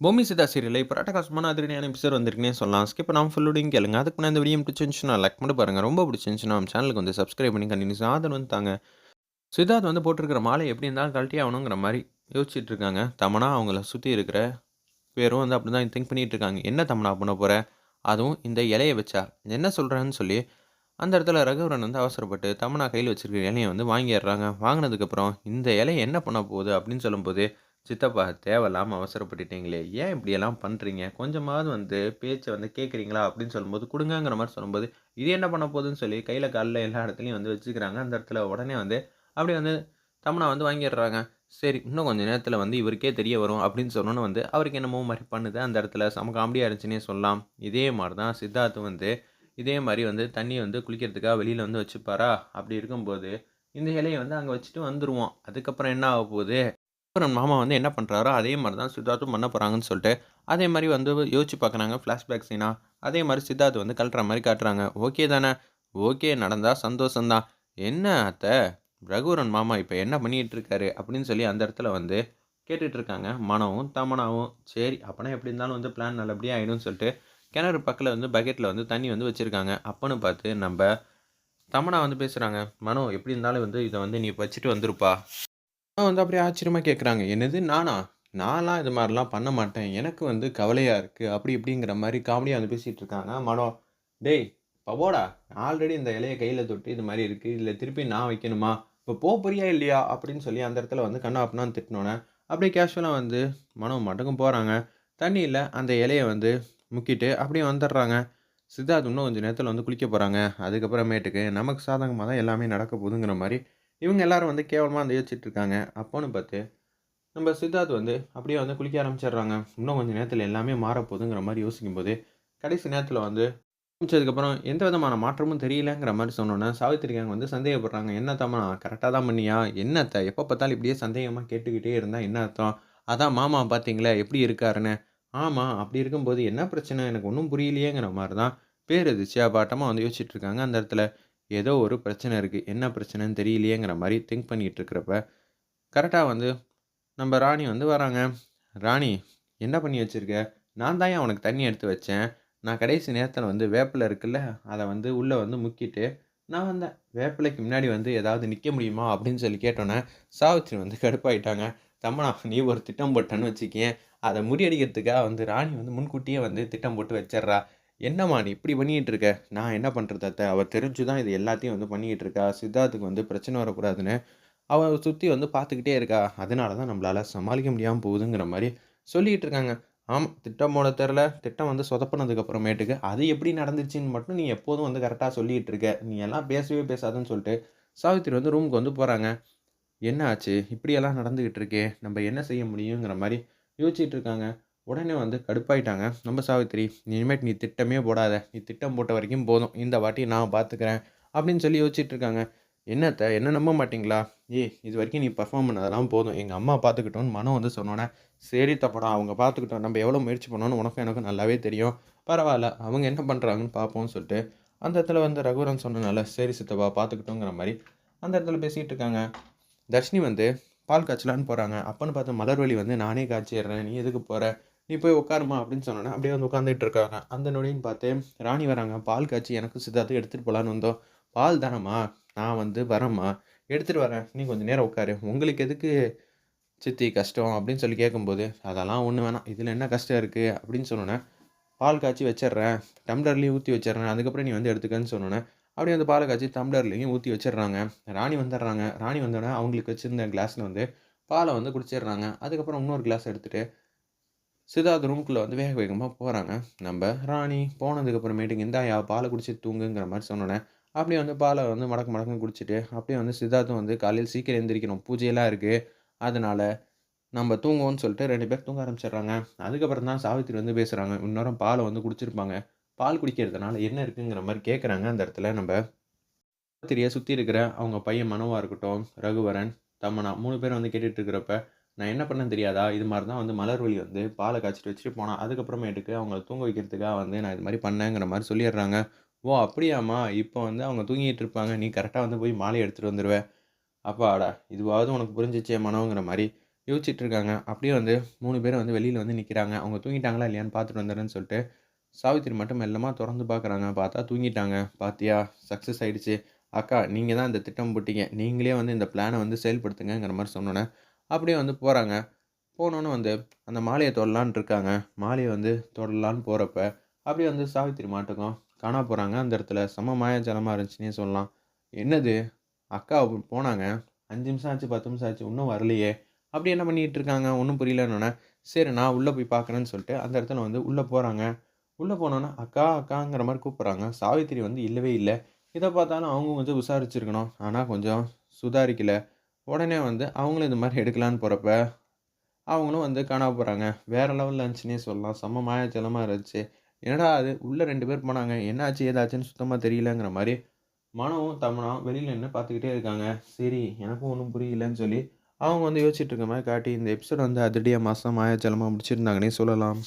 பூமி சிதா சீரியல்ல இப்போ அட்டகாசமான அதிரடியான எபிசோட் வந்திருக்குன்னே சொல்லலாம். ஸ்கிப் பண்ணாம ஃபுல்லோடையும் கேளுங்க. அதுக்கு முன்னாடி இந்த வீடியோ பிடிச்சிருந்துச்சுன்னா லைக் மட்டும் பாருங்க. ரொம்ப பிடிச்சிருந்துச்சுன்னா நம்ம சேனலுக்கு வந்து சப்ஸ்கிரைப் பண்ணி கண்டினியூஸா ஆதரவு வந்து தாங்க. சித்தார்த் வந்து போட்டிருக்கிற மாலை எப்படி இருந்தாலும் கழட்டி ஆகணுங்கிற மாரி யோசிச்சுட்டு இருக்காங்க. தமன்னா அவங்கள சுத்தி இருக்கிற பேரும் வந்து அப்படிதான் திங்க் பண்ணிட்டு இருக்காங்க. என்ன தமன்னா பண்ண போற? அதுவும் இந்த இலைய வச்சா? என்ன சொல்றன்னு சொல்லி அந்த இடத்துல ரகுவரன் வந்து அவசரப்பட்டு தமன்னா கையில வச்சிருக்கிற இலைய வந்து வாங்கிடுறாங்க. வாங்கினதுக்கப்புறம் இந்த இலைய என்ன பண்ண போகுது அப்படின்னு சொல்லும்போது, "சித்தப்பா தேவையில்லாம அவசரப்பட்டுட்டீங்களே! ஏன் இப்படியெல்லாம் பண்றீங்க? கொஞ்சமாவது வந்து பேச்ச வந்து கேட்கிறீங்களா?" அப்படின்னு சொல்லும்போது, "குடுங்கங்கிற" மாரி சொல்லும்போது, இது என்ன பண்ண போகுதுன்னு சொல்லி கையில, கால்ல எல்லா இடத்துலயும் வந்து வச்சுக்கிறாங்க. அந்த இடத்துல உடனே வந்து அப்படியே வந்து தமன்னா வந்து வாங்கிடுறாங்க. சரி, இன்னும் கொஞ்ச நேரத்தில வந்து இவருக்கே தெரிய வரும் அப்படின்னு சொன்னோனே வந்து, அவருக்கு என்னமோ மாரி பண்ணுது. அந்த இடத்துல செம காமெடியா இருந்துச்சுன்னே சொல்லலாம். இதே மாரி தான் சித்தார்த் வந்து இதே மாரி வந்து தண்ணீய வந்து குளிக்கிறதுக்காக வெளியில வந்து வச்சுப்பாரா, அப்படி இருக்கும்போது, இந்த இலைய வந்து அங்க வச்சுட்டு வந்துருவான். அதுக்கப்புறம் என்ன ஆகப்போது, அப்புறம் மாமா வந்து என்ன பண்றாரோ, அதே மாரி தான் சித்தார்த்தும் பண்ண போறாங்கன்னு சொல்லிட்டு, அதே மாரி வந்து யோசிச்சு பார்க்குறாங்க ஃப்ளாஷ்பேக் சீனா. அதே மாரி சித்தார்த் வந்து கழட்டுற மாரி காட்டுறாங்க. ஓகே தானே, ஓகே நடந்தா சந்தோஷம் தான். என்ன அத்த, ரகுவரன் மாமா இப்ப என்ன பண்ணிட்டு இருக்காரு? அப்படின்னு சொல்லி அந்த இடத்துல வந்து கேட்டுட்டு இருக்காங்க. மனோவும், தமன்னாவும். சரி, அப்பன்னா எப்படி இருந்தாலும் வந்து பிளான் நல்லபடியா ஆயிடும்னு சொல்லிட்டு, கிணறு பக்கத்துல வந்து பக்கெட்ல வந்து தண்ணி வந்து வச்சிருக்காங்க. அப்பன்னு பார்த்து நம்ப தமன்னா வந்து பேசுறாங்க. "மனோ எப்படி இருந்தாலும் வந்து இத வந்து நீ வச்சுட்டு வந்துருப்பா." வந்து அப்படியே ஆச்சரியமா கேட்குறாங்க. "என்னது நானா? நான்லாம் இது மாரிலாம் பண்ண மாட்டேன். எனக்கு வந்து கவலையா இருக்கு." அப்படி இப்படிங்கிற மாரி காமெடியா வந்து பேசிட்டு இருக்காங்க. மனோ, "டேய் போடா! ஆல்ரெடி இந்த இலைய கையில தொட்டு இது மாரி இருக்கு. இதுல திருப்பி நான் வைக்கணுமா? இப்போ போறியா இல்லையா?" அப்படின்னு சொல்லி அந்த இடத்துல வந்து கன்னா பின்னான்னு திட்டுனோனே, அப்படியே கேஷுவலா வந்து மனோ பாட்டுக்கும் போறாங்க. தண்ணீல அந்த இலைய வந்து முக்கிட்டு அப்படியே வந்துடுறாங்க. சித்தார்த் இன்னும் கொஞ்சம் நேரத்தில வந்து குளிக்க போறாங்க. அதுக்கப்புறமேட்டுக்கு நமக்கு சாதகமா தான் எல்லாமே நடக்க போதுங்கிற மாரி, இவங்க எல்லாரும் வந்து கேவலமா வந்து யோசிச்சுட்டு இருக்காங்க. அப்போன்னு பார்த்து, நம்ம சித்தார்த் வந்து அப்படியே வந்து குளிக்க ஆரம்பிச்சுடுறாங்க. இன்னும் கொஞ்சம் நேரத்தில எல்லாமே மாறப்போதுங்கிற மாரி யோசிக்கும்போது, கடைசி நேரத்தில வந்து குளிச்சதுக்கப்புறம் எந்த விதமான மாற்றமும் தெரியலங்கிற மாரி சொன்னோனே, சாவித்திரி கேங் வந்து சந்தேகப்படுறாங்க. "என்ன தம்மா கரெக்ட்டா தான் பண்ணியா? என்ன அத்த எப்ப பார்த்தாலும் இப்படியே சந்தேகமா கேட்டுக்கிட்டே இருந்தா என்ன அர்த்தம்? அதான் மாமா பார்த்தீங்களே எப்படி இருக்காருன்னு." "ஆமா, அப்படி இருக்கும்போது என்ன பிரச்சனை? எனக்கு ஒண்ணும் புரியலையேங்கிற" மாரி தான் பேரதிர்ச்சியா பாட்டமா வந்து யோசிச்சுட்டு இருக்காங்க. அந்த இடத்துல ஏதோ ஒரு பிரச்சனை இருக்கு. என்ன பிரச்சனைன்னு தெரியலையேங்கிற மாரி திங்க் பண்ணிட்டு இருக்கிறப்ப, கரெக்ட்டா வந்து நம்ம ராணி வந்து வராங்க. "ராணி, என்ன பண்ணி வச்சிருக்க?" "நான் தான்யா உனக்கு தண்ணி எடுத்து வச்சேன். நான் கடைசி நேரத்தில வந்து வேப்பில இருக்குல்ல, அத வந்து உள்ள வந்து முக்கிட்டு நான் வந்தேன். வேப்பிலைக்கு முன்னாடி வந்து ஏதாவது நிக்க முடியுமா?" அப்படின்னு சொல்லி கேட்டோனே, சாவித்திரி வந்து கடுப்பாயிட்டாங்க. "தம்மனா, நீ ஒரு திட்டம் போட்டன்னு வச்சுக்கயேன், அத முறியடிக்கிறதுக்காக வந்து ராணி வந்து முன்கூட்டியே வந்து திட்டம் போட்டு வச்சர்றா. என்னம்மா நீ இப்படி பண்ணிக்கிட்டு இருக்க? நான் என்ன பண்றது அத்த? அவ தெரிஞ்சு தான் இது எல்லாத்தையும் வந்து பண்ணிக்கிட்டு இருக்கா. சித்தார்த்துக்கு வந்து பிரச்சனை வரக்கூடாதுன்னு." அவ சுத்தி வந்து பார்த்துக்கிட்டே இருக்கா. அதனால தான் நம்மளால சமாளிக்க முடியாம போகுதுங்கிற மாரி சொல்லிட்டு இருக்காங்க. ஆமா, திட்டம் போட தெர்ல. திட்டம் வந்து சொதப்புனதுக்கு அப்புறமேட்டுக்கு, அது எப்படி நடந்துச்சுன்னு மட்டும் நீ எப்போதும் வந்து கரெக்ட்டா சொல்லிட்டு இருக்க. நீ எல்லாம் பேசவே பேசாதன்னு சொல்லிட்டு, சாவித்திரி வந்து ரூமுக்கு வந்து போறாங்க. என்ன ஆச்சு? இப்படியெல்லாம் நடந்துகிட்டு இருக்கே! நம்ப என்ன செய்ய முடியுங்கிற மாரி யோசிச்சுட்டு இருக்காங்க. உடனே வந்து கடுப்பாயிட்டாங்க. நம்ம சாவித்திரி, "இனிமேட்டு நீ திட்டமே போடாத. நீ திட்டம் போட்ட வரைக்கும் போதும். இந்த வாட்டி நான் பார்த்துக்கிறேன்." அப்படின்னு சொல்லி யோசிச்சுட்டு இருக்காங்க. "என்ன அத்த, என்ன நம்ப மாட்டீங்களா? இதுவரைக்கும் நீ பெர்ஃபார்ம் பண்ணதெல்லாம் போதும். எங்க அம்மா பார்த்துக்கட்டும்னு" மனோ வந்து சொன்னோனே, "சரி தப்படா, அவங்க பார்த்துக்கட்டும். நம்ப எவ்வளோ முயற்சி பண்ணோம்னு உனக்கும் எனக்கும் நல்லாவே தெரியும். பரவால்ல. அவங்க என்ன பண்றாங்கன்னு பார்ப்போம்ன்னு" சொல்லிட்டு, அந்த இடத்துல வந்து ரகுவரன் சொன்னனால, "சரி சித்தப்பா பார்த்துக்கட்டும்ங்கிற" மாரி அந்த இடத்துல பேசிட்டு இருக்காங்க. தர்ஷினி வந்து பால் காய்ச்சலான்னு போறாங்க. அப்பன்னு பார்த்து மலர்விழி வந்து, "நானே காய்ச்சிர்றேன். நீ எதுக்கு போற? நீ போய் உட்காரும்மா" அப்படின்னு சொன்னோனே, அப்படியே வந்து உட்காந்துட்டு இருக்காங்க. அந்த நொடின்னு பார்த்து ராணி வராங்க. "பால் காய்ச்சி எனக்கும் சித்தார்த்துக்கும் எடுத்துட்டு போலான்னு வந்தோம்." "பால் தானம்மா, நான் வந்து வரேம்மா. எடுத்துட்டு வரேன். நீ கொஞ்சம் நேரம் உட்காரு. உங்களுக்கு எதுக்கு சித்தி கஷ்டம்?" அப்படின்னு சொல்லி கேட்கும்போது, "அதெல்லாம் ஒண்ணும் வேணாம். இதுல என்ன கஷ்டம் இருக்கு?" அப்படின்னு சொன்னோனே, "பால் காய்ச்சி வச்சுர்றேன். டம்ளர்லயும் ஊத்தி வச்சுர்றேன். அதுக்கப்புறம் நீ வந்து எடுத்துக்கன்னு" சொன்னோனே, அப்படியே வந்து பால காய்ச்சி டம்ளர்லயும் ஊத்தி வச்சுர்றாங்க. ராணி வந்துர்றாங்க. ராணி வந்தோனே அவங்களுக்கு வச்சிருந்த கிளாஸ்ல வந்து பால வந்து குடிச்சிர்றாங்க. அதுக்கப்புறம் இன்னொரு கிளாஸ் எடுத்துட்டு, சித்தார்த் ரூம்குள்ள வந்து வேக வேகமா போறாங்க. நம்ப ராணி போனதுக்கு அப்புறமேட்டுக்கு, "இந்தாயா பால குடிச்சிட்டு தூங்குங்கிற" மாரி சொன்னோனே, அப்படியே வந்து பால வந்து மடக்கு மடக்குன்னு குடிச்சிட்டு, அப்படியே வந்து சித்தார்த்தும் வந்து காலையில சீக்கிரம் எந்திரிக்கணும். பூஜையெல்லாம் இருக்கு. அதனால நம்ப தூங்குவோம்ன்னு சொல்லிட்டு 2 பேரும் தூங்க ஆரம்பிச்சுடுறாங்க. அதுக்கப்புறம் தான் சாவித்திரி வந்து பேசுறாங்க. இந்நேரம் பால வந்து குடிச்சிருப்பாங்க. பால் குடிக்கிறதுனால என்ன இருக்குங்கிற மாரி கேட்கறாங்க. அந்த இடத்துல நம்ப சாவித்திரிய சுத்தி இருக்கிற அவங்க பையன் மனோவா இருக்கட்டும், ரகுவரன், தமன்னா 3 பேரும் வந்து கேட்டுட்டு இருக்கிறப்ப, "நான் என்ன பண்ணேன்னு தெரியாதா? இது மாரி தான் வந்து மலர்விழி வந்து பால காய்ச்சிட்டு வச்சுட்டு போனா. அதுக்கப்புறமேட்டுக்கு அவங்கள தூங்க வைக்கிறதுக்காக வந்து நான் இது மாரி பண்ணேங்கிற" மாரி சொல்லிடுறாங்க. "ஓ! அப்படியாம்மா? இப்போ வந்து அவங்க தூங்கிட்டு இருப்பாங்க. நீ கரெக்ட்டா வந்து போய் மாலைய எடுத்துட்டு வந்துருவ." அப்பாடா! இதுவாவது உனக்கு புரிஞ்சுச்சே மனோங்கிற மாரி யோசிச்சுட்டு இருக்காங்க. அப்படியே வந்து 3 பேரும் வந்து வெளியில வந்து நிக்கிறாங்க. அவங்க தூங்கிட்டாங்களா இல்லையான்னு பார்த்துட்டு வந்துடுறேன்னு சொல்லிட்டு, சாவித்திரி மட்டும் மெல்லமா தொறந்து பார்க்குறாங்க. பார்த்தா தூங்கிட்டாங்க. "பாத்தியா சக்சஸ் ஆயிடுச்சு. அக்கா நீங்க தான் இந்த திட்டம் போட்டீங்க. நீங்களே வந்து இந்த பிளான வந்து செயல்படுத்துங்கங்கிற" மாரி சொன்னோனே, அப்படியே வந்து போறாங்க. போனோனே வந்து அந்த மாலைய தொடலான்னு இருக்காங்க. மாலைய வந்து தொடலான்னு போறப்ப, அப்படியே வந்து சாவித்திரி மாட்டுக்கும் காணா போறாங்க. அந்த இடத்துல செம்ம மாயாஜாலமா இருந்துச்சுன்னே சொல்லலாம். "என்னது அக்கா போனாங்க. 5 நிமிஷம் ஆச்சு, 10 நிமிஷம் ஆச்சு. இன்னும் வரலையே! அப்படி என்ன பண்ணிட்டு இருக்காங்க? ஒண்ணும் புரியலன்னோனே, சரி நான் உள்ள போய் பார்க்குறேன்னு சொல்லிட்டு, அந்த இடத்துல வந்து உள்ள போறாங்க. உள்ள போனோனே, அக்கா, அக்காங்கிற மாரி கூப்பிடுறாங்க. சாவித்திரி வந்து இல்லவே இல்ல. இத பார்த்தாலும் அவங்க கொஞ்சம் விசாரிச்சிருக்கணும். ஆனா கொஞ்சம் சுதாரிக்கல. உடனே வந்து அவங்களும் இந்த மாரி எடுக்கலான்னு போறப்ப, அவங்களும் வந்து காணாம போறாங்க. வேற லெவல்ல இருந்துச்சுன்னே சொல்லலாம். செம்ம மாயாஜாலமா இருந்துச்சு. என்னடா இது! உள்ள 2 பேர் போனாங்க. என்ன ஆச்சு? ஏதாச்சுன்னு சுத்தமா தெரியலங்கிற மாரி மனோவும், தமன்னாவும் வெளியில நின்னு பார்த்துக்கிட்டே இருக்காங்க. சரி, எனக்கும் ஒண்ணும் புரியலன்னு சொல்லி, அவங்க வந்து யோசிச்சுட்டு இருக்க மாரி காட்டி, இந்த எபிசோட் வந்து அதிரடியா, மாசா, மாயாஜாலமா முடிச்சிருந்தாங்கன்னே சொல்லலாம்.